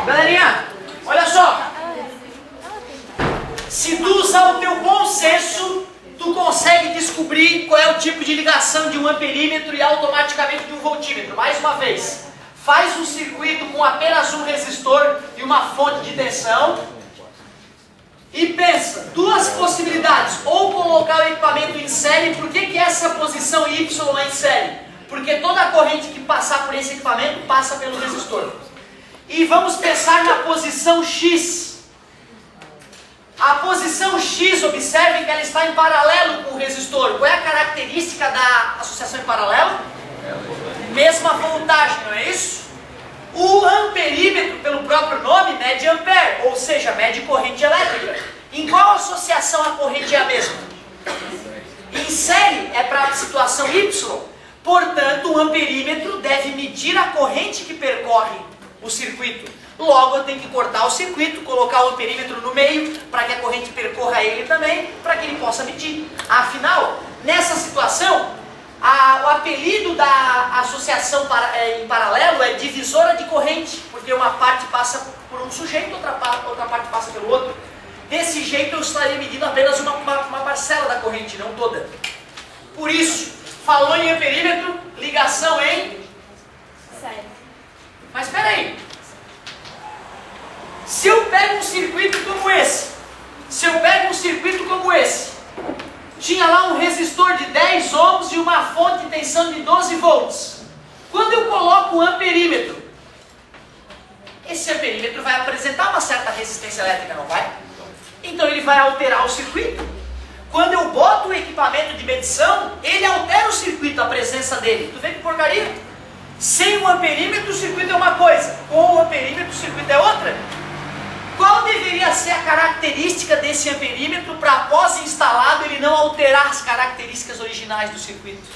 Galerinha, olha só. Se tu usar o teu bom senso, tu consegue descobrir qual é o tipo de ligação de um amperímetro e automaticamente de um voltímetro. Mais uma vez, faz um circuito com apenas um resistor e uma fonte de tensão e pensa, duas possibilidades, ou colocar o equipamento em série. Por que essa posição Y é em série? Porque toda a corrente que passar por esse equipamento passa pelo resistor. E vamos pensar na posição X. A posição X, observe que ela está em paralelo com o resistor. Qual é a característica da associação em paralelo? Mesma voltagem, não é isso? O amperímetro, pelo próprio nome, mede ampere, ou seja, mede corrente elétrica. Em qual associação a corrente é a mesma? Em série é para a situação Y. Portanto, o amperímetro deve medir a corrente que percorre o circuito. Logo, eu tenho que cortar o circuito, colocar o amperímetro no meio, para que a corrente percorra ele também, para que ele possa medir. Afinal, nessa situação, o apelido da associação em paralelo é divisora de corrente, porque uma parte passa por um sujeito, outra parte passa pelo outro. Desse jeito, eu estaria medindo apenas uma parcela da corrente, não toda. Por isso, falou em amperímetro, ligação em... Sério. Mas espera aí. Se eu pego um circuito como esse, tinha lá um resistor de 10 ohms e uma fonte de tensão de 12 volts. Quando eu coloco o amperímetro, esse amperímetro vai apresentar uma certa resistência elétrica, não vai? Então ele vai alterar o circuito. Quando eu boto o equipamento de medição, ele altera o circuito, a presença dele. Tu vê que porcaria? Sem o amperímetro o circuito é uma coisa, com o amperímetro o circuito é outra. Qual deveria ser a característica desse amperímetro para, após instalado, ele não alterar as características originais do circuito?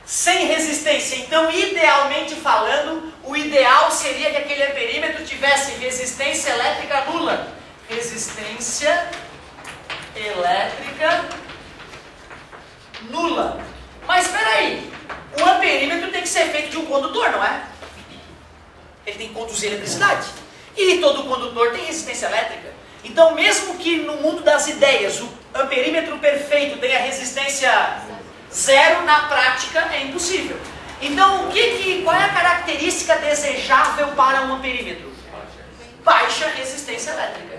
Sem resistência. Então, idealmente falando, o ideal seria que aquele amperímetro tivesse resistência elétrica nula. Resistência elétrica nula. Mas espera aí, o amperímetro tem que ser feito de um condutor, não é? Ele tem que conduzir eletricidade. E todo condutor tem resistência elétrica. Então, mesmo que no mundo das ideias o amperímetro perfeito tenha resistência zero, na prática é impossível. Então, qual é a característica desejável para um amperímetro? Baixa resistência elétrica.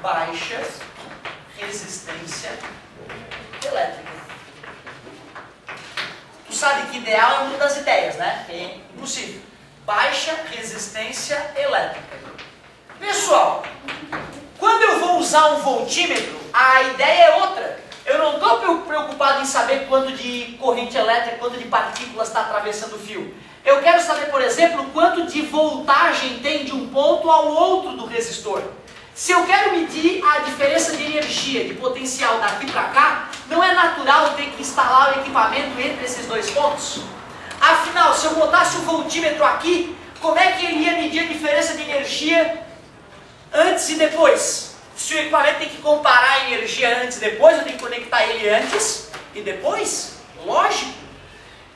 Baixa resistência elétrica. Tu sabe que ideal é o mundo das ideias, né? É impossível. Baixa resistência elétrica. Pessoal, quando eu vou usar um voltímetro, a ideia é outra. Eu não estou preocupado em saber quanto de corrente elétrica, quanto de partículas está atravessando o fio. Eu quero saber, por exemplo, quanto de voltagem tem de um ponto ao outro do resistor. Se eu quero medir a diferença de energia, de potencial daqui para cá, não é natural eu ter que instalar o equipamento entre esses dois pontos? Afinal, se eu botasse o voltímetro aqui, como é que ele ia medir a diferença de energia antes e depois? Se o equipamento tem que comparar a energia antes e depois, eu tenho que conectar ele antes e depois? Lógico.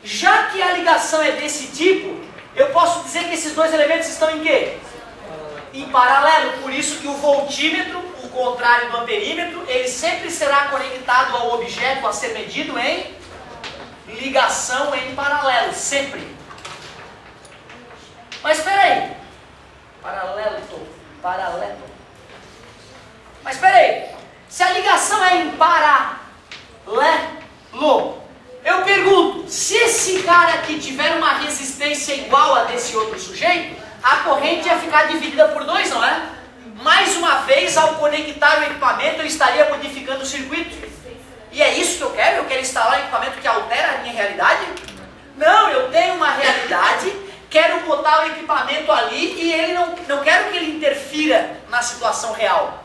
Já que a ligação é desse tipo, eu posso dizer que esses dois elementos estão em quê? Em paralelo. Por isso que o voltímetro, o contrário do amperímetro, ele sempre será conectado ao objeto a ser medido em ligação em paralelo, sempre. Mas espera aí. Paralelo. Mas espera aí. Se a ligação é em paralelo, eu pergunto, se esse cara aqui tiver uma resistência igual a desse outro sujeito, a corrente ia ficar dividida por dois, não é? Mais uma vez, ao conectar o equipamento, eu estaria modificando o circuito. E é isso que eu quero? Eu quero instalar um equipamento que altera a minha realidade? Não, eu tenho uma realidade, quero botar o equipamento ali e ele não quero que ele interfira na situação real.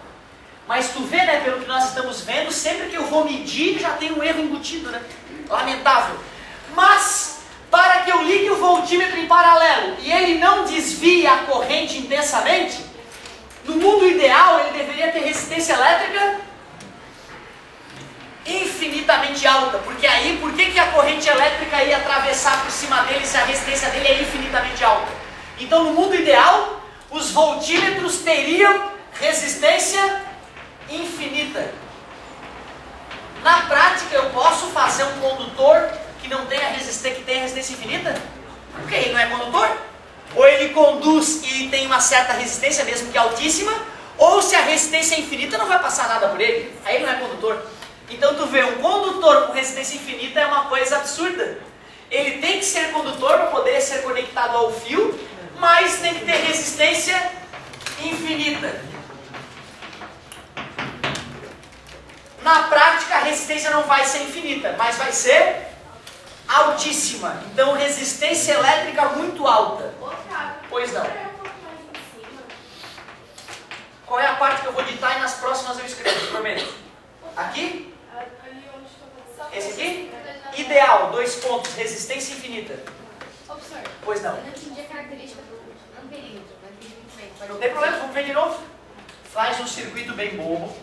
Mas tu vê, né, pelo que nós estamos vendo, sempre que eu vou medir já tem um erro embutido, né? Lamentável. Mas, para que eu ligue o voltímetro em paralelo e ele não desvie a corrente intensamente, no mundo ideal ele deveria ter resistência elétrica infinitamente alta, porque aí, por que a corrente elétrica ia atravessar por cima dele se a resistência dele é infinitamente alta? Então, no mundo ideal, os voltímetros teriam resistência infinita. Na prática, eu posso fazer um condutor que não tenha resistência, que tenha resistência infinita? Porque ele não é condutor. Ou ele conduz e tem uma certa resistência, mesmo que altíssima, ou se a resistência é infinita, não vai passar nada por ele. Aí ele não é condutor. Então tu vê, um condutor com resistência infinita é uma coisa absurda. Ele tem que ser condutor para poder ser conectado ao fio, mas tem que ter resistência infinita. Na prática, a resistência não vai ser infinita, mas vai ser altíssima. Então, resistência elétrica muito alta. Pois não. Qual é a parte que eu vou digitar e nas próximas eu escrevo, prometo? Aqui? Esse aqui? Ideal, 2 pontos, resistência infinita. Pois não. Eu não entendi a característica do amperímetro. Não tem problema, vamos ver de novo. Faz um circuito bem bobo.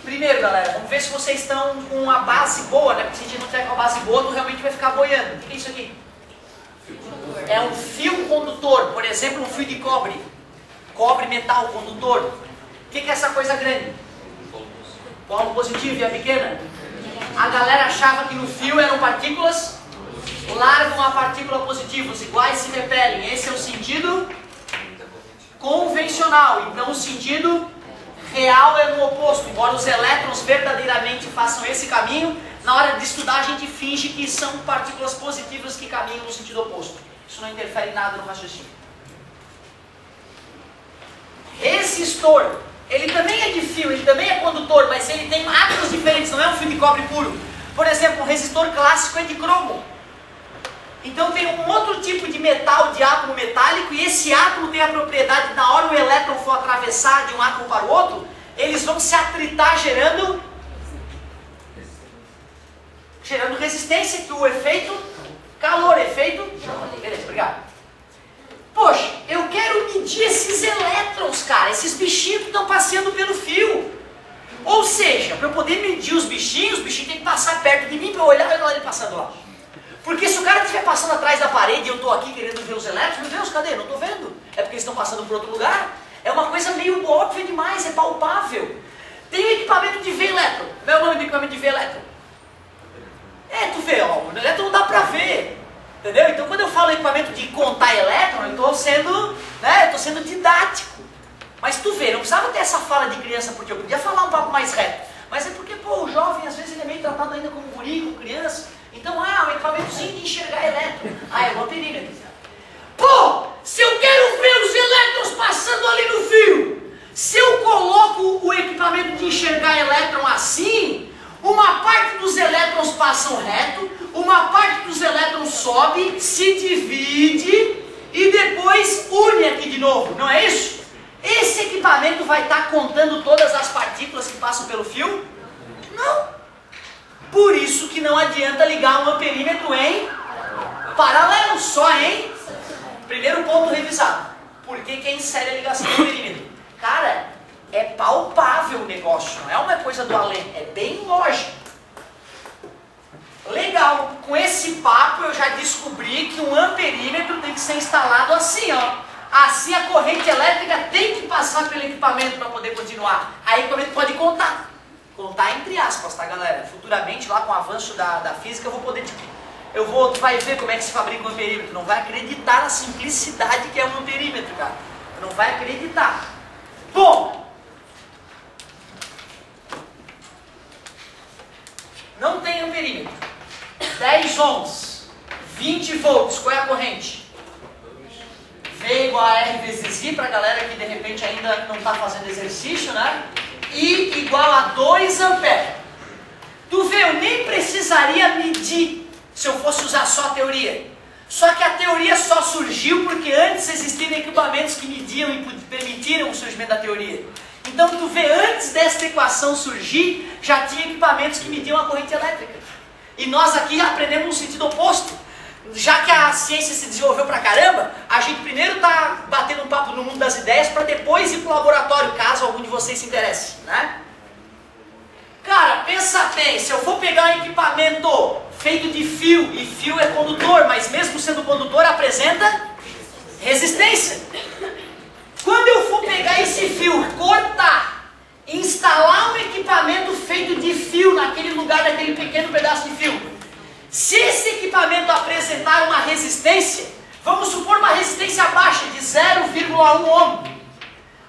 Primeiro, galera, vamos ver se vocês estão com uma base boa, né? Porque se a gente não tiver com uma base boa, tu realmente vai ficar boiando. O que é isso aqui? É um fio condutor, por exemplo, um fio de cobre. Cobre, metal, condutor. O que é essa coisa grande? Polo positivo e a pequena? A galera achava que no fio eram partículas, largam a partícula positiva, os iguais se repelem. Esse é o sentido convencional. Então o sentido real é no oposto. Embora os elétrons verdadeiramente façam esse caminho, na hora de estudar a gente finge que são partículas positivas que caminham no sentido oposto. Isso não interfere em nada no raciocínio. Resistor. Ele também é de fio, ele também é condutor, mas ele tem átomos diferentes, não é um fio de cobre puro. Por exemplo, um resistor clássico é de cromo. Então tem um outro tipo de metal, de átomo metálico, e esse átomo tem a propriedade de, na hora o elétron for atravessar de um átomo para o outro, eles vão se atritar gerando resistência, que o efeito calor, efeito... Beleza, obrigado. Poxa, eu quero medir esses elétrons, cara, esses bichinhos que estão passeando pelo fio. Ou seja, para eu poder medir os bichinhos têm que passar perto de mim para eu olhar e olhar ele passando lá. Porque se o cara estiver passando atrás da parede e eu estou aqui querendo ver os elétrons, meu Deus, cadê? Não estou vendo. É porque eles estão passando por outro lugar. É uma coisa meio óbvia demais, é palpável. Tem um equipamento de ver elétron. Qual é o nome do equipamento de ver elétron? Tu vê, ó, o elétron não dá para ver. Entendeu? Então quando eu falo equipamento de contar elétron, eu estou sendo didático. Mas tu vê, não precisava ter essa fala de criança, porque eu podia falar um papo mais reto. Mas é porque, pô, o jovem às vezes ele é meio tratado ainda como guri, como criança. Então, um equipamentozinho de enxergar elétron. É um amperímetro. Pô, se eu quero ver os elétrons passando ali no fio, se eu coloco o equipamento de enxergar elétron assim, uma parte dos elétrons passam reto, uma parte dos elétrons sobe, se divide e depois une aqui de novo, não é isso? Esse equipamento vai estar contando todas as partículas que passam pelo fio? Não. Por isso que não adianta ligar um amperímetro em paralelo, só em... Primeiro ponto revisado. Por que é em série a ligação do amperímetro? Cara, é palpável o negócio, não é uma coisa do além, é bem lógico. Legal, com esse papo eu já descobri que um amperímetro tem que ser instalado assim, ó. Assim a corrente elétrica tem que passar pelo equipamento para poder continuar. Aí o equipamento pode contar. Contar entre aspas, tá, galera? Futuramente, lá com o avanço da física, eu vou poder... Tu vai ver como é que se fabrica um amperímetro. Não vai acreditar na simplicidade que é um amperímetro, cara. Não vai acreditar. Bom... Não tem amperímetro. 10 ohms, 20 volts, qual é a corrente? V igual a R vezes I, para a galera que de repente ainda não está fazendo exercício, né? I igual a 2 amperes. Tu vê, eu nem precisaria medir se eu fosse usar só a teoria. Só que a teoria só surgiu porque antes existiam equipamentos que mediam e permitiram o surgimento da teoria. Então tu vê, antes desta equação surgir, já tinha equipamentos que mediam a corrente elétrica. E nós aqui aprendemos no sentido oposto. Já que a ciência se desenvolveu pra caramba, a gente primeiro está batendo um papo no mundo das ideias para depois ir para o laboratório, caso algum de vocês se interesse, né? Cara, pensa bem, se eu for pegar um equipamento feito de fio, e fio é condutor, mas mesmo sendo condutor apresenta resistência. Quando eu for pegar esse fio, cortar, instalar um equipamento feito de fio naquele lugar, naquele pequeno pedaço de fio, se esse equipamento apresentar uma resistência, vamos supor uma resistência baixa de 0,1 ohm.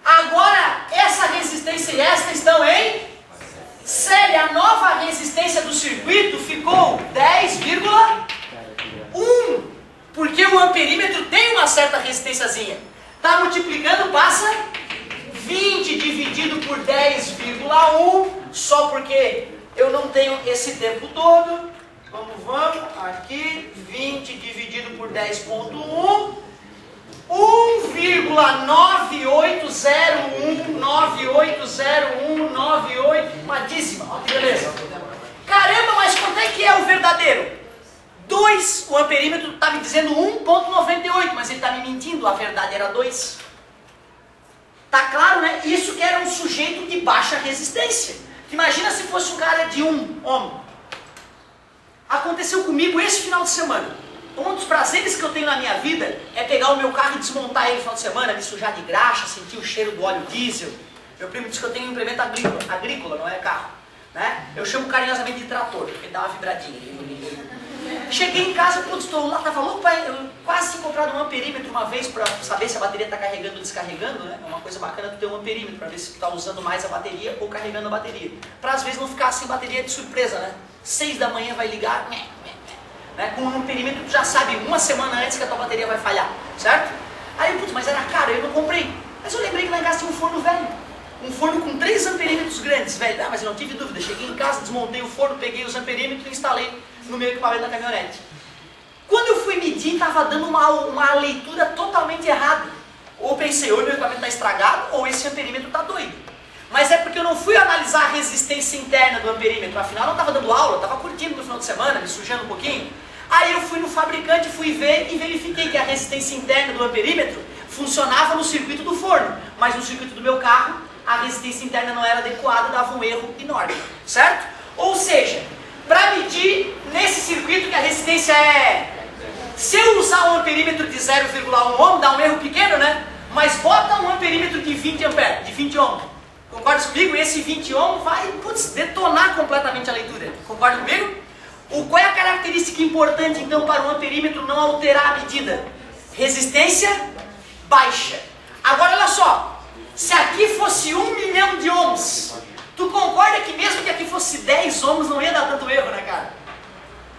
Agora, essa resistência e esta estão em série. A nova resistência do circuito ficou 10,1. Porque o amperímetro tem uma certa resistênciazinha. Está multiplicando, passa 20 dividido por 10,1. Só porque eu não tenho esse tempo todo. Vamos, aqui, 20 dividido por 10,1, 1,980198, uma dízima, olha que beleza. Caramba, mas quanto é que é o verdadeiro? 2, o amperímetro está me dizendo 1,98, mas ele está me mentindo, a verdade era 2. Tá claro, né? Isso que era um sujeito de baixa resistência. Imagina se fosse um cara de 1 ohm. Aconteceu comigo esse final de semana. Um dos prazeres que eu tenho na minha vida é pegar o meu carro e desmontar ele no final de semana, me sujar de graxa, sentir o cheiro do óleo diesel. Meu primo disse que eu tenho um implemento agrícola, não é carro. Né? Eu chamo carinhosamente de trator, porque dá uma vibradinha. Cheguei em casa, putz, estou lá, estava louco, eu quase tinha comprado um amperímetro uma vez para saber se a bateria está carregando ou descarregando, né? É uma coisa bacana tu ter um amperímetro para ver se tu está usando mais a bateria ou carregando a bateria. Para às vezes não ficar sem bateria de surpresa, né? 6 da manhã vai ligar, né? Com um amperímetro tu já sabe uma semana antes que a tua bateria vai falhar, certo? Aí, putz, mas era caro, eu não comprei. Mas eu lembrei que lá em casa tinha um forno velho. Um forno com 3 amperímetros grandes, velho. Ah, mas eu não tive dúvida. Cheguei em casa, desmontei o forno, peguei os amperímetros e instalei no meu equipamento da caminhonete. Quando eu fui medir, estava dando uma leitura totalmente errada. Ou pensei, ou meu equipamento está estragado, ou esse amperímetro está doido. Mas é porque eu não fui analisar a resistência interna do amperímetro. Afinal, eu não estava dando aula, eu estava curtindo no final de semana, me sujando um pouquinho. Aí eu fui no fabricante, fui ver e verifiquei que a resistência interna do amperímetro funcionava no circuito do forno. Mas no circuito do meu carro, a resistência interna não era adequada, dava um erro enorme, certo? Ou seja, para medir nesse circuito que a resistência é... Se eu usar um amperímetro de 0,1 ohm, dá um erro pequeno, né? Mas bota um amperímetro de 20 amperes, de 20 ohm. Concorda comigo? E esse 20 ohm vai, putz, detonar completamente a leitura. Concorda comigo? Qual é a característica importante, então, para o amperímetro não alterar a medida? Resistência baixa. Agora, olha só. Se aqui fosse 1 milhão de ohms, tu concorda que mesmo que aqui fosse 10 ohms, não ia dar tanto erro, né, cara?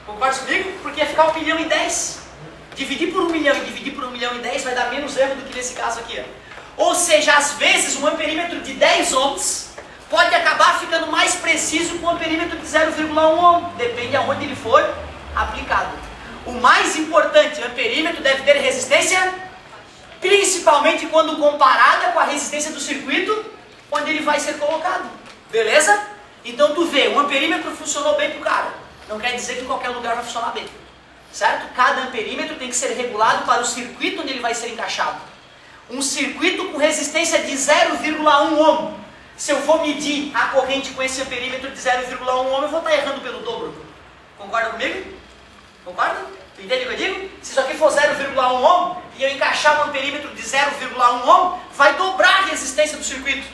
Concorda comigo? Porque ia ficar 1 milhão e 10. Dividir por 1 milhão e dividir por 1 milhão e 10 vai dar menos erro do que nesse caso aqui, ó. Ou seja, às vezes, um amperímetro de 10 ohms pode acabar ficando mais preciso com um amperímetro de 0,1 ohm, depende aonde ele for aplicado. O mais importante, o amperímetro deve ter resistência, principalmente quando comparada com a resistência do circuito onde ele vai ser colocado. Beleza? Então tu vê, um amperímetro funcionou bem pro cara. Não quer dizer que em qualquer lugar vai funcionar bem. Certo? Cada amperímetro tem que ser regulado para o circuito onde ele vai ser encaixado. Um circuito com resistência de 0,1 ohm. Se eu for medir a corrente com esse amperímetro de 0,1 ohm, eu vou estar errando pelo dobro. Concorda comigo? Concorda? Tu entende o que eu digo? Se isso aqui for 0,1 ohm e eu encaixar um amperímetro de 0,1 ohm, vai dobrar a resistência do circuito.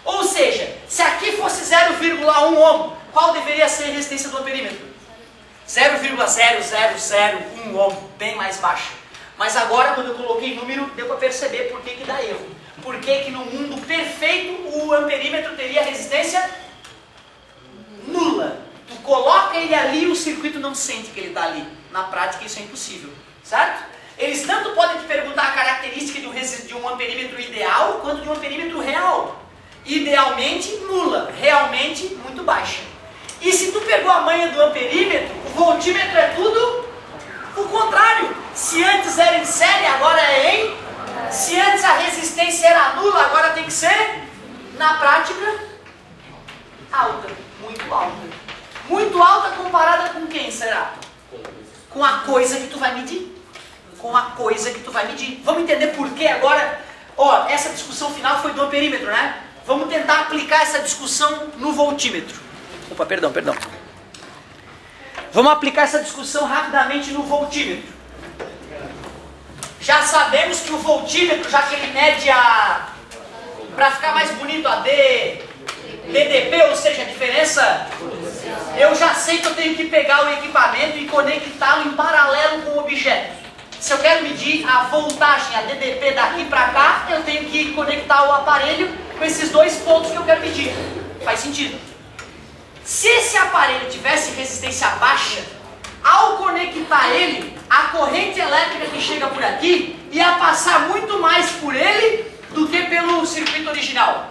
Ou seja, se aqui fosse 0,1 ohm, qual deveria ser a resistência do amperímetro? 0,0001 ohm, bem mais baixa. Mas agora, quando eu coloquei número, deu para perceber por que dá erro. Por que no mundo perfeito o amperímetro teria resistência nula? Tu coloca ele ali e o circuito não sente que ele está ali. Na prática isso é impossível, certo? Eles tanto podem te perguntar a característica de um amperímetro ideal, quanto de um amperímetro real. Idealmente nula, realmente muito baixa. E se tu pegou a manha do amperímetro, o voltímetro é tudo o contrário. Se antes era em série, agora é em... Se antes a resistência era nula, agora tem que ser, na prática, alta, muito alta. Muito alta comparada com quem será? Com a coisa que tu vai medir. Com a coisa que tu vai medir. Vamos entender por que agora? Ó, essa discussão final foi do amperímetro, né? Vamos tentar aplicar essa discussão no voltímetro. Opa, perdão. Vamos aplicar essa discussão rapidamente no voltímetro. Já sabemos que o voltímetro, já que ele mede para ficar mais bonito, a DDP, ou seja, a diferença, eu já sei que eu tenho que pegar o equipamento e conectá-lo em paralelo com o objeto. Se eu quero medir a voltagem, a DDP daqui para cá, eu tenho que conectar o aparelho com esses dois pontos que eu quero medir. Faz sentido? Se esse aparelho tivesse resistência baixa, ao conectar ele, a corrente elétrica que chega por aqui ia passar muito mais por ele do que pelo circuito original.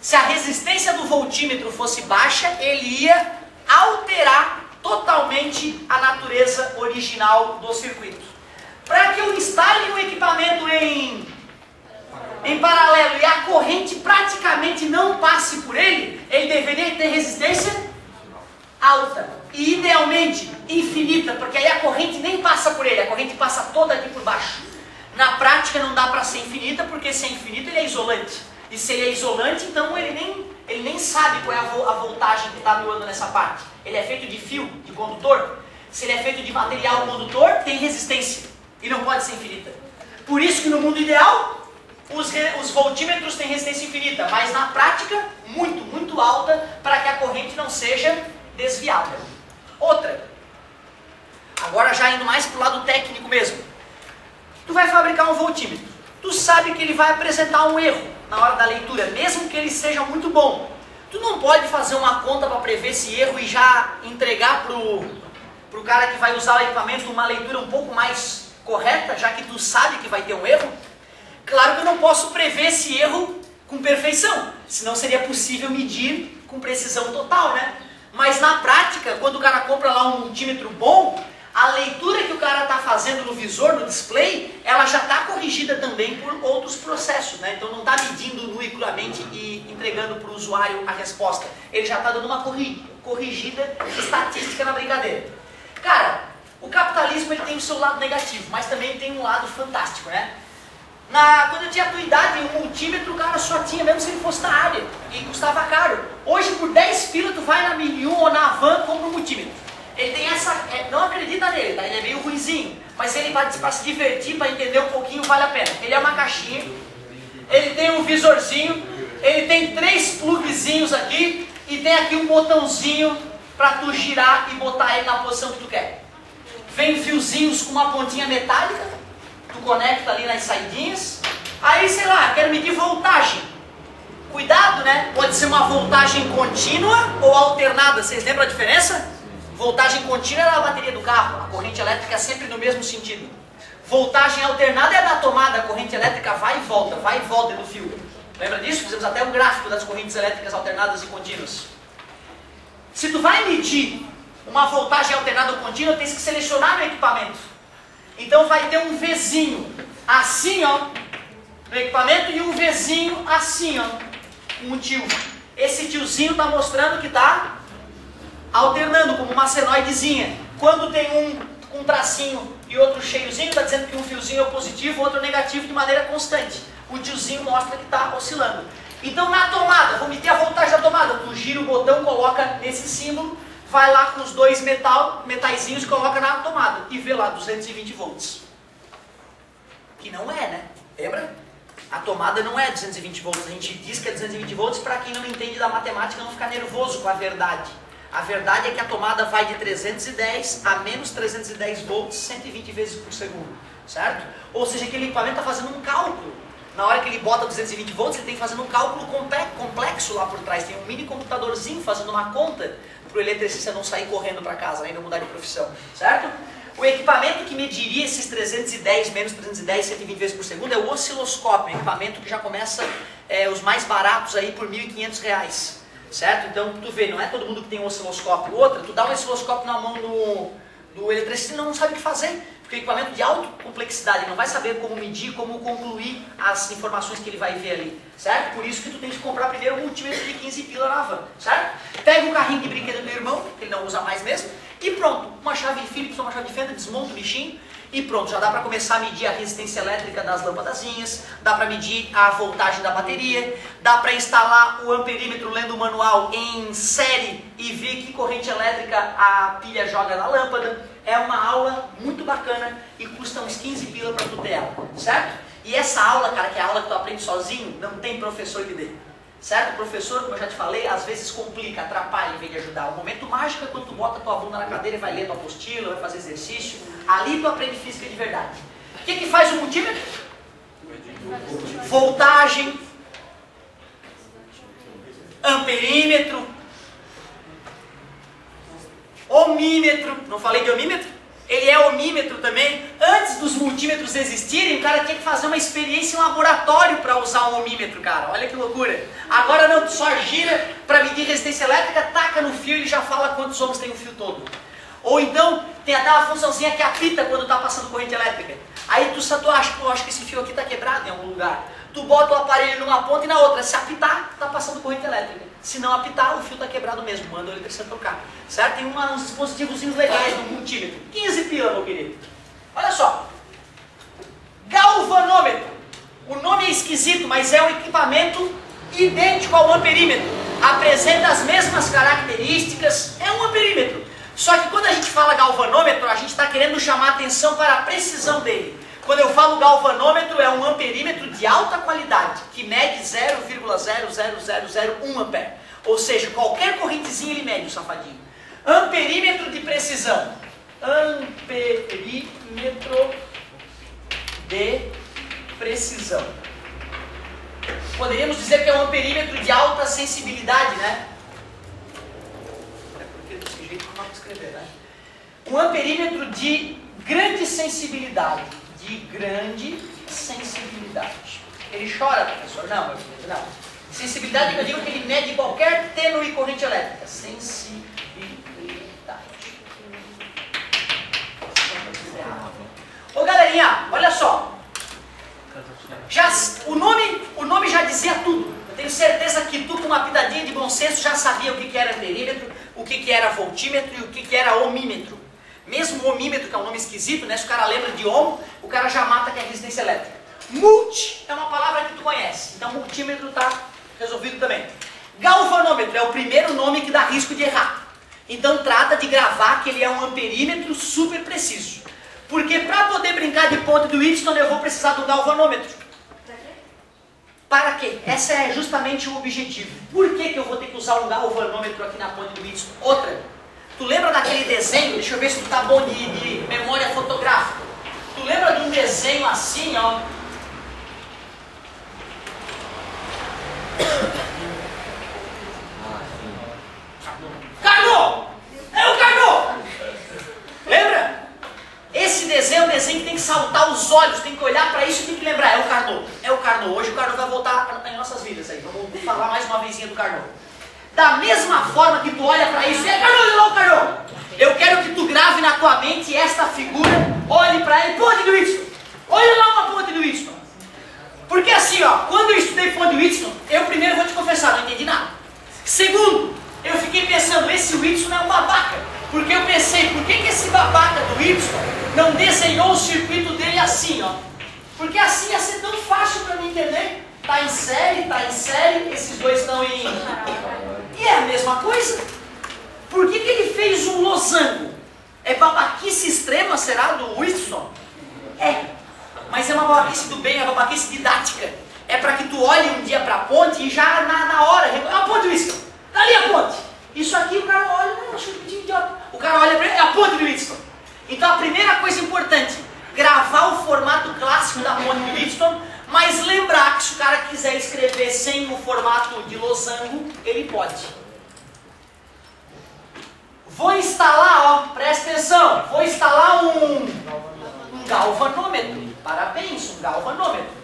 Se a resistência do voltímetro fosse baixa, ele ia alterar totalmente a natureza original do circuito. Para que eu instale o equipamento em paralelo e a corrente praticamente não passe por ele, ele deveria ter resistência alta e idealmente infinita, porque aí a corrente nem passa por ele, a corrente passa toda aqui por baixo. Na prática não dá para ser infinita, porque se é infinito ele é isolante. E se ele é isolante, então ele nem sabe qual é a voltagem que está atuando nessa parte. Ele é feito de fio, de condutor. Se ele é feito de material condutor, tem resistência e não pode ser infinita. Por isso que no mundo ideal, os voltímetros têm resistência infinita, mas na prática, muito alta, para que a corrente não seja desviada. Outra, agora já indo mais para o lado técnico mesmo. Tu vai fabricar um voltímetro. Tu sabe que ele vai apresentar um erro na hora da leitura, mesmo que ele seja muito bom. Tu não pode fazer uma conta para prever esse erro e já entregar pro cara que vai usar o equipamento uma leitura um pouco mais correta, já que tu sabe que vai ter um erro. Claro que eu não posso prever esse erro com perfeição, senão seria possível medir com precisão total, né? Mas na prática, quando o cara compra lá um multímetro bom, a leitura que o cara está fazendo no visor, no display, ela já está corrigida também por outros processos, né? Então não está medindo nu e crudamente e entregando para o usuário a resposta. Ele já está dando uma corrigida estatística na brincadeira. Cara, o capitalismo ele tem o seu lado negativo, mas também tem um lado fantástico, né? Quando eu tinha a tua idade, um multímetro o cara só tinha, mesmo se ele fosse da área, e custava caro. Hoje, por 10 pila, tu vai na Milium ou na Van e compra um multímetro. Ele tem essa... não acredita nele, tá? Ele é meio ruinzinho, mas ele para se divertir, para entender um pouquinho, vale a pena. Ele é uma caixinha, ele tem um visorzinho, ele tem 3 plugzinhos aqui, e tem aqui um botãozinho para tu girar e botar ele na posição que tu quer. Vem fiozinhos com uma pontinha metálica, tu conecta ali nas saidinhas. Aí, sei lá, quero medir voltagem. Cuidado, né? Pode ser uma voltagem contínua ou alternada. Vocês lembram a diferença? Voltagem contínua é a bateria do carro. A corrente elétrica é sempre no mesmo sentido. Voltagem alternada é da tomada. A corrente elétrica vai e volta do fio. Lembra disso? Fizemos até um gráfico das correntes elétricas alternadas e contínuas. Se tu vai medir uma voltagem alternada ou contínua, tem que selecionar no equipamento. Então vai ter um Vzinho assim, ó, no equipamento, e um Vzinho assim, ó, com um tio. Esse tiozinho está mostrando que está alternando, como uma senoidezinha. Quando tem um tracinho e outro cheiozinho, está dizendo que um fiozinho é positivo, outro negativo, de maneira constante. O tiozinho mostra que está oscilando. Então na tomada, vou medir a voltagem da tomada. Tu gira o botão, coloca nesse símbolo, vai lá com os 2 metaizinhos e coloca na tomada e vê lá 220 volts. Que não é, né? Lembra? A tomada não é 220 volts. A gente diz que é 220 volts para quem não entende da matemática não ficar nervoso com a verdade. A verdade é que a tomada vai de 310 a menos 310 volts 120 vezes por segundo. Certo? Ou seja, aquele equipamento está fazendo um cálculo. Na hora que ele bota 220 volts, ele tem que fazer um cálculo complexo lá por trás. Tem um mini computadorzinho fazendo uma conta para o eletricista não sair correndo para casa, ainda mudar de profissão, certo? O equipamento que mediria esses 310, menos 310, 120 vezes por segundo é o osciloscópio, um equipamento que já começa, os mais baratos aí por R$ 1.500, certo? Então, tu vê, não é todo mundo que tem um osciloscópio. Outra, tu dá um osciloscópio na mão do eletricista e não sabe o que fazer, porque é um equipamento de alta complexidade, ele não vai saber como medir, como concluir as informações que ele vai ver ali, certo? Por isso que tu tem que comprar primeiro um multímetro de 15 pila na van, certo? Pega um carrinho de brinquedo do irmão, que ele não usa mais mesmo, e pronto, uma chave de Phillips ou uma chave de fenda, desmonta o bichinho e pronto, já dá para começar a medir a resistência elétrica das lâmpadazinhas, dá para medir a voltagem da bateria, dá para instalar o amperímetro lendo o manual em série e ver que corrente elétrica a pilha joga na lâmpada. É uma aula muito bacana e custa uns 15 pila para tu ter ela, certo? E essa aula, cara, que é a aula que tu aprende sozinho, não tem professor que dê. Certo? O professor, como eu já te falei, às vezes complica, atrapalha em vez de ajudar. O momento mágico é quando tu bota tua bunda na cadeira e vai ler tua apostila, vai fazer exercício. Ali tu aprende física de verdade. O que faz o multímetro? Voltagem, amperímetro, ohmímetro. Não falei de ohmímetro? Ele é ohmímetro também. Antes dos multímetros existirem, o cara tinha que fazer uma experiência em laboratório para usar um ohmímetro, cara. Olha que loucura. Agora não, tu só gira para medir resistência elétrica, taca no fio e ele já fala quantos ohms tem o fio todo. Ou então, tem até uma funçãozinha que apita quando está passando corrente elétrica. Aí tu acha que esse fio aqui está quebrado em algum lugar. Tu bota o aparelho numa ponta e na outra. Se apitar, está passando corrente elétrica. Se não apitar, o fio está quebrado mesmo. Manda o eletricista trocar. Certo? Tem uns dispositivos legais no multímetro. 15 pila, meu querido. Olha só. Galvanômetro. O nome é esquisito, mas é um equipamento idêntico ao amperímetro. Apresenta as mesmas características. É um amperímetro. Só que quando a gente fala galvanômetro, a gente está querendo chamar atenção para a precisão dele. Quando eu falo galvanômetro, é um amperímetro de alta qualidade, que mede 0,00001 ampere. Ou seja, qualquer correntezinha ele mede, o safadinho. Amperímetro de precisão. Amperímetro de precisão. Poderíamos dizer que é um amperímetro de alta sensibilidade, né? É porque desse jeito não dá para escrever, né? Um amperímetro de grande sensibilidade. De grande sensibilidade. Ele chora, professor? Não, meu filho, não. Sensibilidade, eu digo que ele mede qualquer tênue corrente elétrica. Sensibilidade. Ô galerinha, olha só. O nome já dizia tudo. Eu tenho certeza que tu, com uma pitadinha de bom senso, já sabia o que era amperímetro, o que era voltímetro e o que era ohmímetro. Mesmo o ohmímetro, que é um nome esquisito, né? Se o cara lembra de ohm, o cara já mata que é resistência elétrica. Multi é uma palavra que tu conhece. Então multímetro está resolvido também. Galvanômetro é o primeiro nome que dá risco de errar. Então trata de gravar que ele é um amperímetro super preciso. Porque para poder brincar de ponte do Wheatstone eu vou precisar do galvanômetro. Para quê? Esse é justamente o objetivo. Por que eu vou ter que usar um galvanômetro aqui na ponte do Wheatstone? Outra. Tu lembra daquele desenho? Deixa eu ver se tu tá bom de memória fotográfica. Tu lembra de um desenho assim, ó? Carnô! É o Carnô! Lembra? Esse desenho é um desenho que tem que saltar os olhos, tem que olhar para isso e tem que lembrar. É o Carnô. É o Carnô. Hoje o Carnô vai voltar em nossas vidas aí. Vamos falar mais uma vezinha do Carnô. Da mesma forma que tu olha para isso, é Carnô, não, Carnô! Eu quero que tu grave na tua mente esta figura, olhe para ele, ponte do Wheatstone. Olha lá uma ponte do Wheatstone. Porque assim, ó, quando eu estudei ponte do Wheatstone, eu primeiro vou te confessar, não entendi nada. Segundo, eu fiquei pensando, esse Wheatstone é um babaca. Porque eu pensei, por que esse babaca do Wheatstone não desenhou o circuito dele assim, ó? Porque assim ia ser tão fácil para mim entender. Tá em série, esses dois estão em... E é a mesma coisa. Por que ele fez um losango? É babaquice extrema, será, do Wheatstone? É. Mas é uma babaquice do bem, é uma babaquice didática. É para que tu olhe um dia para a ponte e já na hora... É a ponte do Wheatstone. Dali a ponte. Isso aqui o cara olha... Não, acho que idiota. O cara olha para ele, é a ponte do Wheatstone. Então a primeira coisa importante, gravar o formato clássico da ponte do Wheatstone, mas lembrar que se o cara quiser escrever sem o formato de losango, ele pode. Vou instalar, ó, presta atenção, vou instalar um galvanômetro. Parabéns, um galvanômetro.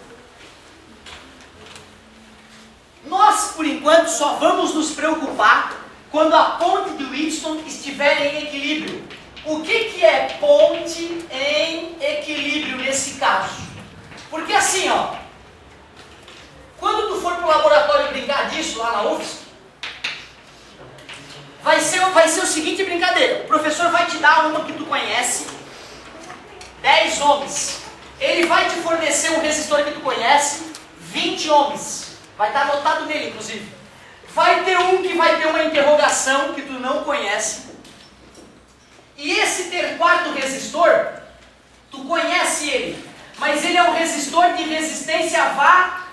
Nós, por enquanto, só vamos nos preocupar quando a ponte de Wheatstone estiver em equilíbrio. O que é ponte em equilíbrio nesse caso? Porque assim, ó, quando tu for para o laboratório brincar disso lá na UFSC, vai ser o seguinte brincadeira. O professor vai te dar uma que tu conhece, 10 ohms. Ele vai te fornecer um resistor que tu conhece, 20 ohms. Vai estar anotado nele, inclusive. Vai ter um que vai ter uma interrogação que tu não conhece. E esse quarto resistor, tu conhece ele, mas ele é um resistor de resistência variável.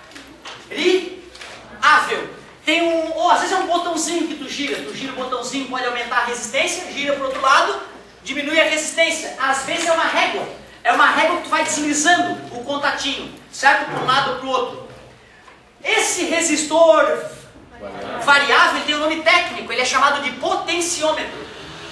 Tem às vezes é um botãozinho que tu gira o botãozinho, pode aumentar a resistência, gira para o outro lado, diminui a resistência. Às vezes é uma régua que tu vai deslizando o contatinho, certo? Para um lado ou para o outro. Esse resistor variável tem um nome técnico, ele é chamado de potenciômetro.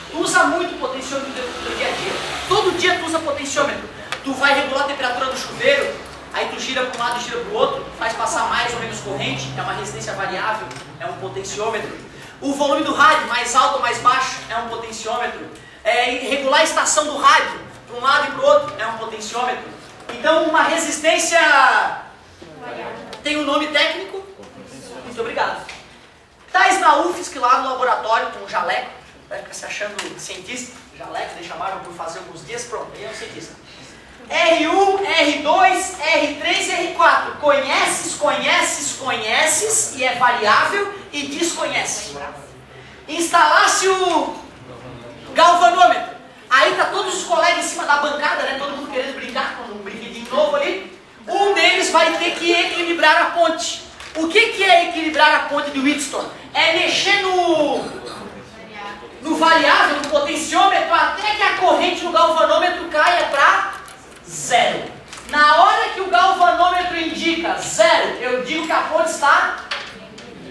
Tu usa muito potenciômetro no dia a dia. Todo dia tu usa potenciômetro. Tu vai regular a temperatura do chuveiro, aí tu gira para um lado e gira para o outro, faz passar mais ou menos corrente, é uma resistência variável, é um potenciômetro. O volume do rádio, mais alto ou mais baixo, é um potenciômetro. Regular a estação do rádio, para um lado e para o outro, é um potenciômetro. Então uma resistência tem um nome técnico. Muito obrigado. Tais na UFSC lá no laboratório com um jaleco, vai ficar se achando cientista, jaleco, deixa chamaram por fazer alguns dias, pronto, ele é um cientista. R1, R2, R3 e R4. Conheces e é variável e desconhece. Instalasse o galvanômetro. Aí tá todos os colegas em cima da bancada, né? Todo mundo querendo brincar com um brinquedinho novo ali. Um deles vai ter que equilibrar a ponte. O que é equilibrar a ponte de Wheatstone? É mexer no variável, no potenciômetro, até que a corrente no galvanômetro caia para zero. Na hora que o galvanômetro indica zero, eu digo que a ponte está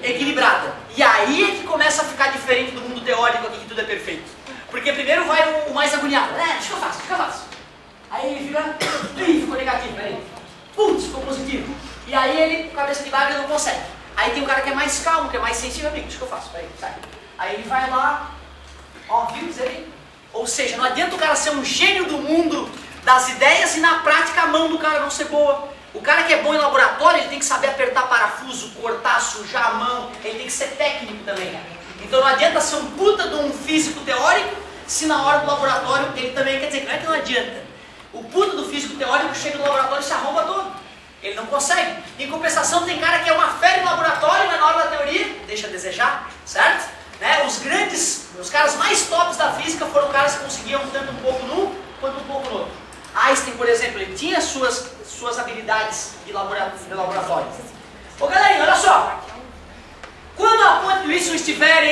equilibrada. E aí é que começa a ficar diferente do mundo teórico aqui, que tudo é perfeito. Porque primeiro vai o mais agoniado. Deixa que eu faço. Aí ele vira, ficou negativo, peraí. Putz, ficou positivo. E aí ele, com a cabeça de bagre, não consegue. Aí tem um cara que é mais calmo, que é mais sensível, amigo, deixa que eu faço, peraí, sai. Aí ele vai lá, viu, dizer. Ou seja, não adianta o cara ser um gênio do mundo das ideias e na prática a mão do cara não ser boa. O cara que é bom em laboratório, ele tem que saber apertar parafuso, cortar, sujar a mão, ele tem que ser técnico também. Então não adianta ser um puta de um físico teórico, se na hora do laboratório ele também, quer dizer, não é que não adianta. O puta do físico teórico chega no laboratório e se arromba todo. Ele não consegue. Em compensação, tem cara que é uma fera no laboratório, mas na hora da teoria deixa a desejar, certo? Né? Os caras mais tops da física foram caras que conseguiam tanto um pouco num quanto um pouco no outro. Einstein, por exemplo, ele tinha suas habilidades de laboratório. Ô galerinha, olha só. Quando a ponte de Wheatstone estiver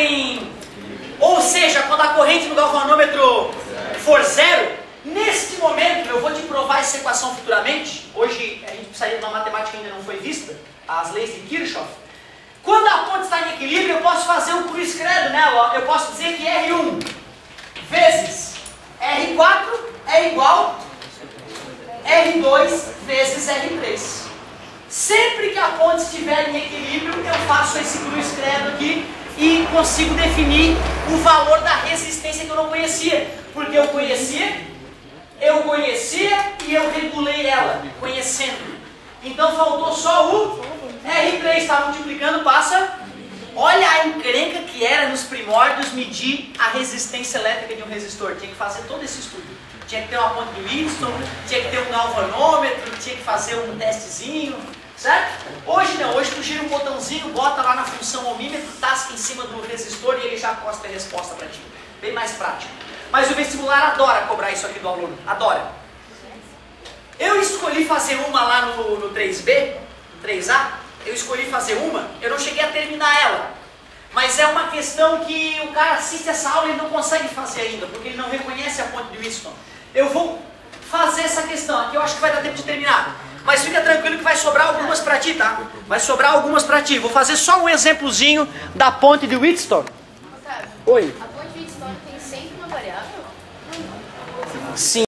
ou seja, quando a corrente no galvanômetro for zero, neste momento, eu vou te provar essa equação futuramente. Hoje a gente precisaria de uma matemática que ainda não foi vista, as leis de Kirchhoff. Quando a ponte está em equilíbrio, eu posso fazer um cruz credo nela. Eu posso dizer que R1 vezes R4 é igual a R2 vezes R3. Sempre que a ponte estiver em equilíbrio, eu faço esse cruz credo aqui e consigo definir o valor da resistência que eu não conhecia. Porque eu conhecia e eu regulei ela, conhecendo. Então faltou só o R3, está multiplicando, passa. Olha a encrenca que era nos primórdios medir a resistência elétrica de um resistor. Tinha que fazer todo esse estudo. Tinha que ter uma ponte de Wheatstone, tinha que ter um galvanômetro, tinha que fazer um testezinho, certo? Hoje não, hoje tu gira um botãozinho, bota lá na função ohmímetro, tasca em cima do resistor e ele já posta a resposta para ti. Bem mais prático. Mas o vestibular adora cobrar isso aqui do aluno, adora. Eu escolhi fazer uma lá no 3B, no 3A, eu escolhi fazer uma, eu não cheguei a terminar ela. Mas é uma questão que o cara assiste essa aula e não consegue fazer ainda, porque ele não reconhece a ponte de Wheatstone. Eu vou fazer essa questão aqui, eu acho que vai dar tempo de terminar. Mas fica tranquilo que vai sobrar algumas para ti, tá? Vai sobrar algumas para ti. Vou fazer só um exemplozinho da ponte de Wheatstone. Otávio, Oi. a ponte de Wheatstone tem sempre uma variável? Sim.